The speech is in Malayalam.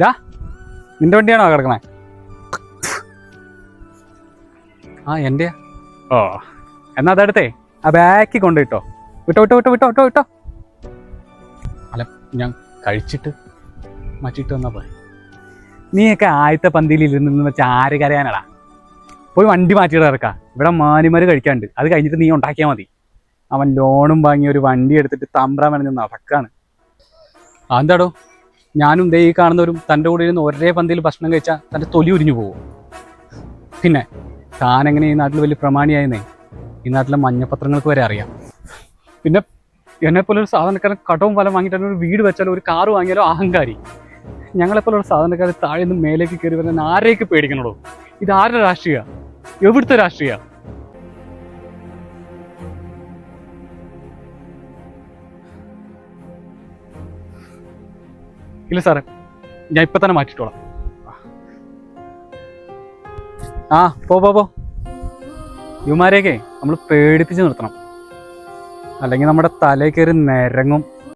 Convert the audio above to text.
ഡാ നിന്റെ വണ്ടിയാണോ കിടക്കണേ? ആ എൻ്റെ. ഓ എന്നാ അതെടുത്തേ ആ ബാക്കിൽ കൊണ്ടുപോയിട്ടോ. വിട്ടോ വിട്ടോ വിട്ടോ വിട്ടോ വിട്ടോ വിട്ടോ. അല്ല ഞാൻ കഴിച്ചിട്ട് മാറ്റിയിട്ട് വന്നാ പോയി. നീയൊക്കെ ആദ്യത്തെ പന്തിയിൽ ഇരുന്ന് വെച്ചാൽ ആര് കരയാനടാ? പോയി വണ്ടി മാറ്റിയിട്ട് ഇറക്കാം. ഇവിടെ മാനിമാര് കഴിക്കാണ്ട്, അത് കഴിഞ്ഞിട്ട് നീ ഉണ്ടാക്കിയാൽ മതി. അവൻ ലോണും വാങ്ങി ഒരു വണ്ടി എടുത്തിട്ട് തമ്പ്രാൻ വേണമെന്ന് നടക്കാണ്. അതെന്താടോ? ഞാനും ദേ ഈ കാണുന്നവരും തൻ്റെ കൂടെ ഇരുന്ന് ഒരേ പന്തിയിൽ ഭക്ഷണം കഴിച്ചാൽ തൻ്റെ തൊലി ഉരിഞ്ഞു പോകും. പിന്നെ താനെങ്ങനെ ഈ നാട്ടിൽ വലിയ പ്രമാണിയായിരുന്നേ? ഈ നാട്ടിലെ മഞ്ഞപ്പത്രങ്ങൾക്ക് വരെ അറിയാം. പിന്നെ എന്നെപ്പോലെ ഒരു സാധാരണക്കാരൻ കടവും ഫലം വാങ്ങിയിട്ടാണ് ഒരു വീട് വെച്ചാലോ ഒരു കാറ് വാങ്ങിയാലോ അഹങ്കാരി. ഞങ്ങളെപ്പോലെ ഒരു സാധാരണക്കാർ താഴെ നിന്ന് മേലേക്ക് കയറി വരുന്ന ആരേക്ക് പേടിക്കണോ? ഇത് ആരുടെ രാഷ്ട്രീയ? എവിടുത്തെ രാഷ്ട്രീയ? ഇല്ല സാറേ, ഞാൻ ഇപ്പൊ തന്നെ മാറ്റിട്ടോളാം. ആ പോ. ഇവന്മാരെയൊക്കെ നമ്മൾ പേടിപ്പിച്ച് നിർത്തണം, അല്ലെങ്കിൽ നമ്മുടെ തലയിൽ കയറി നിരങ്ങും.